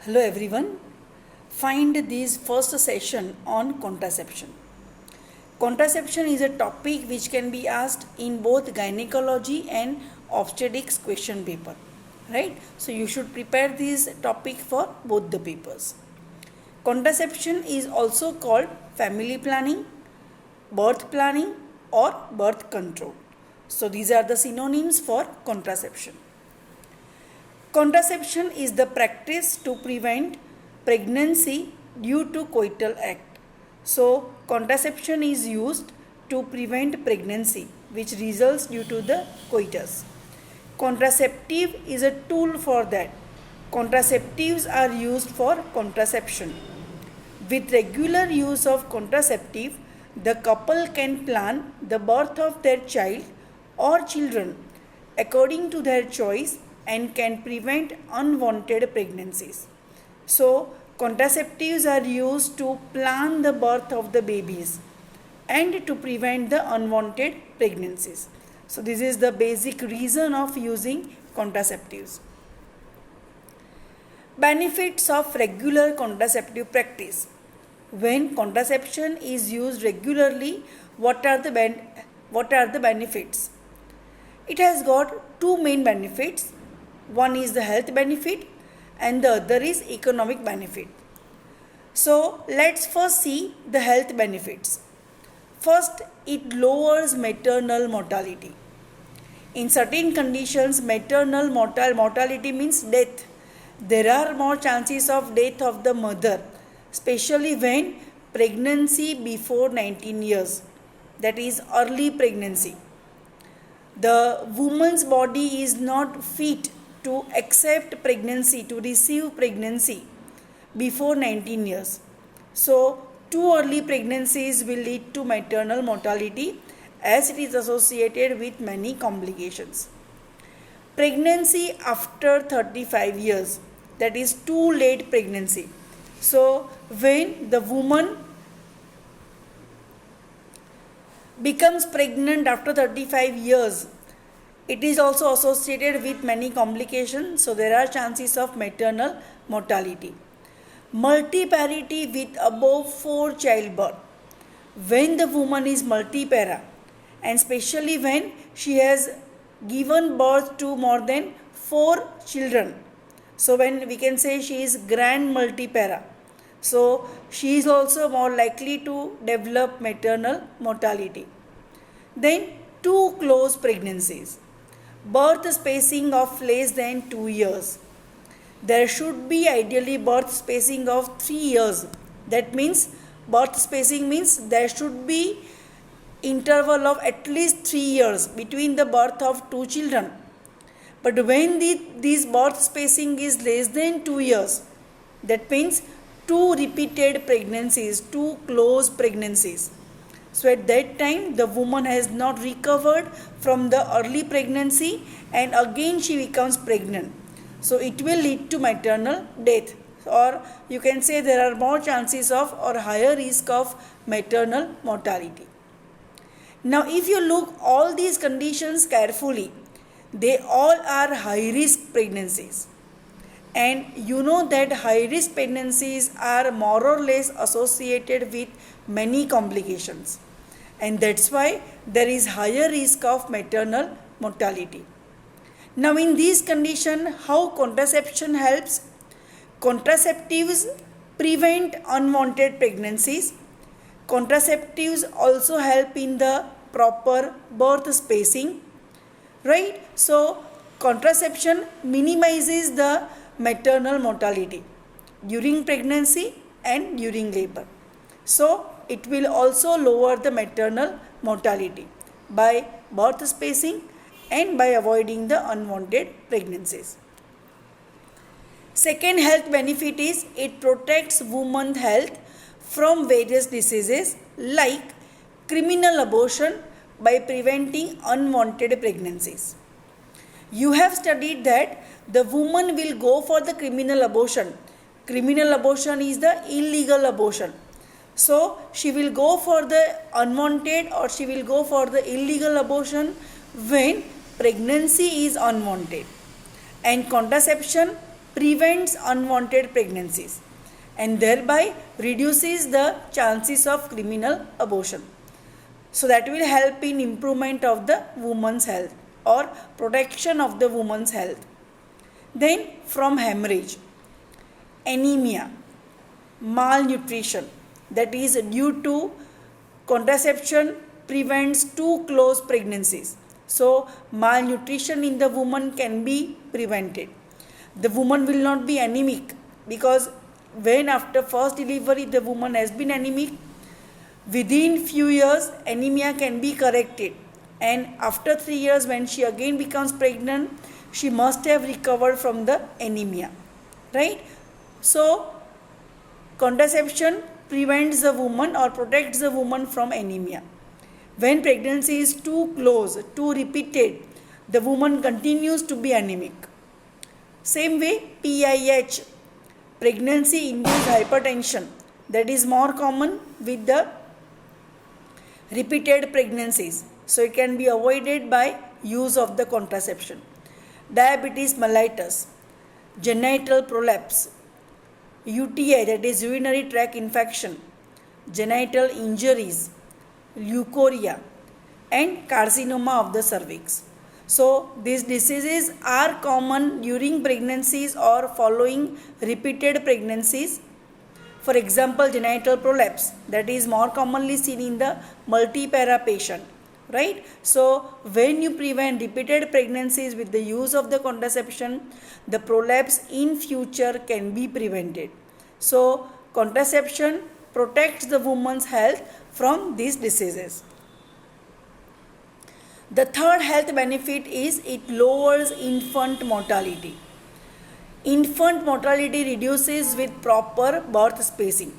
Hello everyone. Find this first session on contraception. Contraception is a topic which can be asked in both gynecology and obstetrics question paper. Right? So you should prepare this topic for both the papers. Contraception is also called family planning, birth planning or birth control. So these are the synonyms for contraception. Contraception is the practice to prevent pregnancy due to coital act. So, contraception is used to prevent pregnancy which results due to the coitus. Contraceptive is a tool for that. Contraceptives are used for contraception. With regular use of contraceptive, the couple can plan the birth of their child or children according to their choice and can prevent unwanted pregnancies. So, contraceptives are used to plan the birth of the babies and to prevent the unwanted pregnancies. So, this is the basic reason of using contraceptives. Benefits of regular contraceptive practice. When contraception is used regularly, what are the benefits? It has got two main benefits. One is the health benefit and the other is economic benefit. So let's first see the health benefits. First, it lowers maternal mortality. In certain conditions, maternal mortality means death. There are more chances of death of the mother, especially when pregnancy before 19 years, that is early pregnancy. The woman's body is not fit to accept pregnancy, to receive pregnancy before 19 years. So, too early pregnancies will lead to maternal mortality as it is associated with many complications. Pregnancy after 35 years, that is too late pregnancy. So, when the woman becomes pregnant after 35 years, it is also associated with many complications, so there are chances of maternal mortality. Multiparity with above 4 childbirth. When the woman is multipara, and especially when she has given birth to more than 4 children, so when we can say she is grand multipara, so she is also more likely to develop maternal mortality. Then too close pregnancies. Birth spacing of less than 2 years. There should be ideally birth spacing of 3 years. That means birth spacing means there should be interval of at least 3 years between the birth of 2 children. But when this birth spacing is less than 2 years, that means 2 repeated pregnancies, 2 close pregnancies. So at that time the woman has not recovered from the early pregnancy and again she becomes pregnant. So it will lead to maternal death, or you can say there are more chances of or higher risk of maternal mortality. Now if you look all these conditions carefully, they all are high risk pregnancies. And you know that high risk pregnancies are more or less associated with many complications, and that's why there is higher risk of maternal mortality. Now in these conditions, how contraception helps? Contraceptives prevent unwanted pregnancies. Contraceptives also help in the proper birth spacing, right? So contraception minimizes the maternal mortality during pregnancy and during labor. So it will also lower the maternal mortality by birth spacing and by avoiding the unwanted pregnancies. Second health benefit is it protects women's health from various diseases like criminal abortion by preventing unwanted pregnancies. You have studied that the woman will go for the criminal abortion. Criminal abortion is the illegal abortion. So she will go for the unwanted or she will go for the illegal abortion when pregnancy is unwanted. And contraception prevents unwanted pregnancies and thereby reduces the chances of criminal abortion. So that will help in improvement of the woman's health or protection of the woman's health. Then from hemorrhage, anemia, malnutrition, that is due to contraception prevents too close pregnancies. So malnutrition in the woman can be prevented. The woman will not be anemic because when after first delivery the woman has been anemic, within few years anemia can be corrected, and after 3 years when she again becomes pregnant, she must have recovered from the anemia, right? So contraception prevents the woman or protects the woman from anemia. When pregnancy is too close, too repeated, the woman continues to be anemic. Same way, PIH, pregnancy induced hypertension, that is more common with the repeated pregnancies. So it can be avoided by use of the contraception. Diabetes mellitus, genital prolapse, UTI, that is urinary tract infection, genital injuries, leukorrhea, and carcinoma of the cervix. So these diseases are common during pregnancies or following repeated pregnancies. For example, genital prolapse, that is more commonly seen in the multipara patient, right? So when you prevent repeated pregnancies with the use of the contraception, the prolapse in future can be prevented. So contraception protects the woman's health from these diseases. The third health benefit is it lowers infant mortality. Infant mortality reduces with proper birth spacing.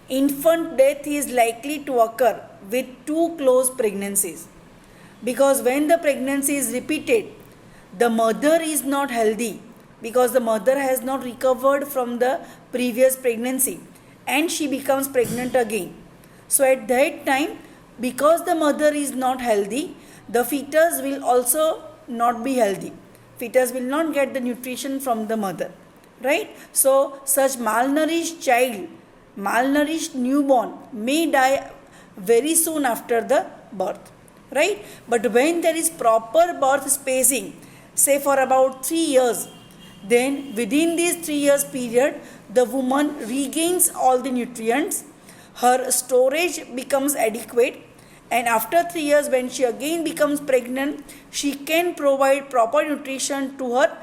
Infant death is likely to occur with too close pregnancies because when the pregnancy is repeated, the mother is not healthy because the mother has not recovered from the previous pregnancy and she becomes pregnant again. So at that time, because the mother is not healthy, the fetus will also not be healthy. Fetus will not get the nutrition from the mother, right? So such malnourished child, malnourished newborn may die very soon after the birth, right? But when there is proper birth spacing, say for about 3 years, then within this 3 years period, the woman regains all the nutrients, her storage becomes adequate, and after 3 years when she again becomes pregnant, she can provide proper nutrition to her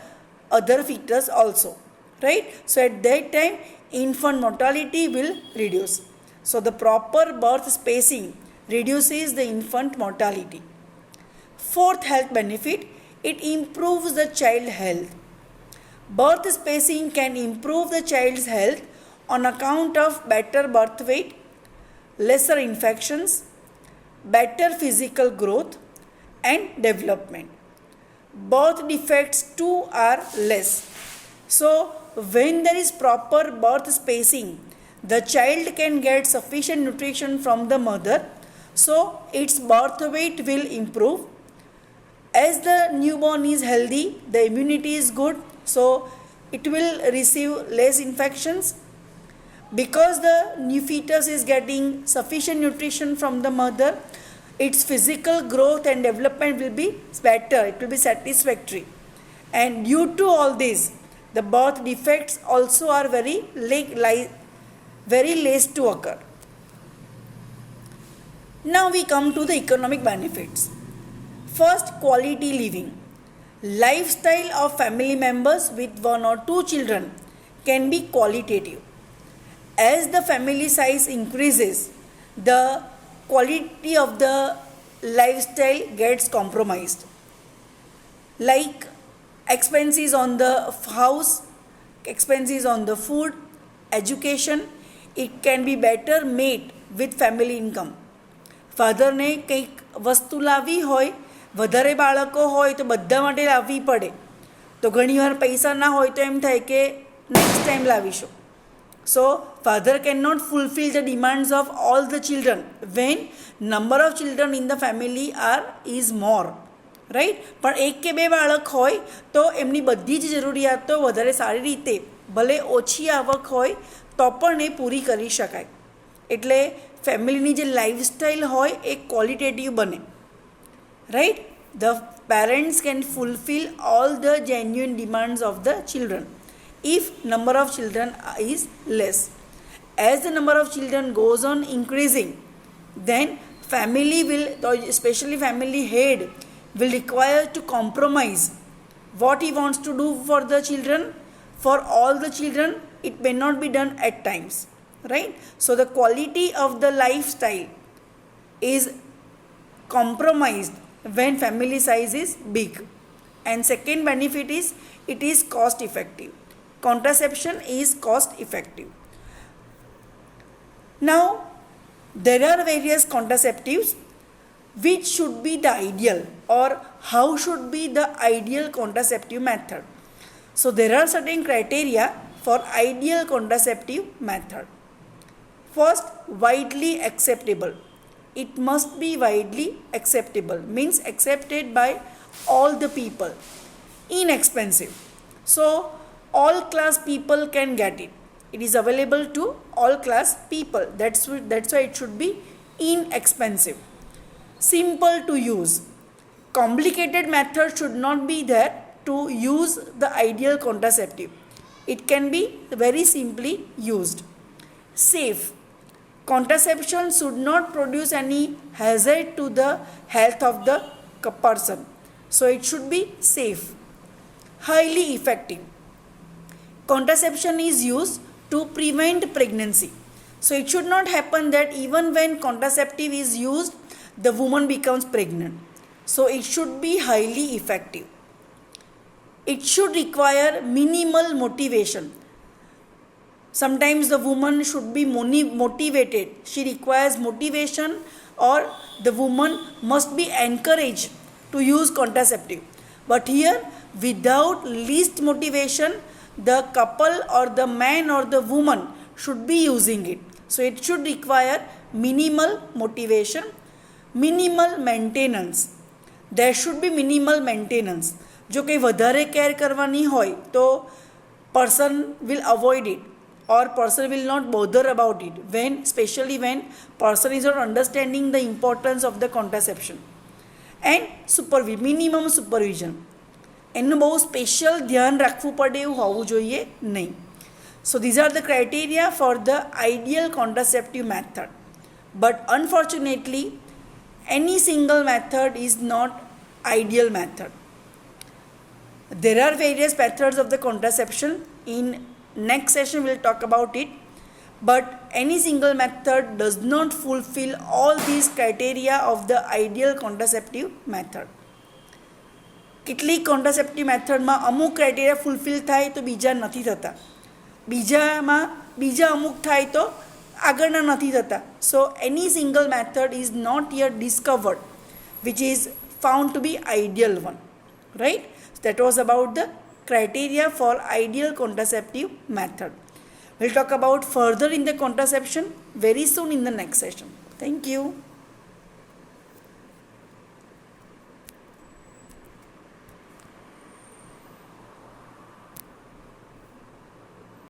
other fetus also, right? So at that time infant mortality will reduce. So the proper birth spacing reduces the infant mortality. Fourth health benefit, it improves the child health. Birth spacing can improve the child's health on account of better birth weight, lesser infections, better physical growth and development. Birth defects too are less. So when there is proper birth spacing, the child can get sufficient nutrition from the mother, so its birth weight will improve. As the newborn is healthy, the immunity is good, so it will receive less infections. Because the new fetus is getting sufficient nutrition from the mother, its physical growth and development will be better, it will be satisfactory. And due to all this, the birth defects also are very less to occur. Now we come to the economic benefits. First, quality living. Lifestyle of family members with 1 or 2 children can be qualitative. As the family size increases, the quality of the lifestyle gets compromised. Like expenses on the house, expenses on the food, education, it can be better made with family income. ફાધરને કંઈક વસ્તુ લાવવી હોય, વધારે બાળકો હોય તો બધા માટે લાવવી પડે, તો ઘણીવાર પૈસા ના હોય તો એમ થાય કે નેક્સ્ટ ટાઈમ લાવીશું. So father cannot fulfill the demands of all the children when number of children in the family is more, right. પણ એક કે બે બાળક હોય તો એમની બધી જ જરૂરિયાતો વધારે સારી રીતે, ભલે ઓછી આવક હોય તો પણ એ પૂરી કરી શકાય. એટલે ફેમિલીની જે લાઈફસ્ટાઈલ હોય એ ક્વોલિટેટિવ બને, right. The parents can fulfil all the genuine demands of the children if number of children is less. As the number of children goes on increasing, then family will, especially family head, will require to compromise what he wants to do for the children. For all the children, it may not be done at times, right? So the quality of the lifestyle is compromised when family size is big. And second benefit is it is cost effective. Contraception is cost effective. Now, there are various contraceptives which should be the ideal, or how should be the ideal contraceptive method. So there are certain criteria for ideal contraceptive method. First, widely acceptable. It must be widely acceptable, means accepted by all the people. Inexpensive. So all class people can get it. It is available to all class people. That's why it should be inexpensive. Simple to use. Complicated method should not be there to use the ideal contraceptive. It can be very simply used. Safe. Contraception should not produce any hazard to the health of the person. So it should be safe. Highly effective. Contraception is used to prevent pregnancy. So it should not happen that even when contraceptive is used, the woman becomes pregnant. So it should be highly effective. It should require minimal motivation. Sometimes the woman should be motivated. She requires motivation, or the woman must be encouraged to use contraceptive. But here, without least motivation, the couple or the man or the woman should be using it. So it should require minimal motivation, minimal maintenance. There should be minimal maintenance. જો કંઈ વધારે care કરવાની હોય તો person will avoid it, or person will not bother about it, when especially when person is not understanding the importance of the contraception. And minimum supervision. એનું બહુ special ધ્યાન રાખવું પડે એવું હોવું જોઈએ નહીં. So these are the criteria for the ideal contraceptive method. But unfortunately any single method is not ideal method. There are various methods of the contraception. In next session we'll talk about it. But any single method does not fulfill all these criteria of the ideal contraceptive method. કેટલીક contraceptive મેથડમાં અમુક criteria fulfil થાય તો બીજા નથી થતા, બીજા અમુક થાય તો આગળના નથી થતા. So any single method is not yet discovered which is found to be ideal one, right? That was about the criteria for ideal contraceptive method. We'll talk about further in the contraception very soon in the next session. Thank you.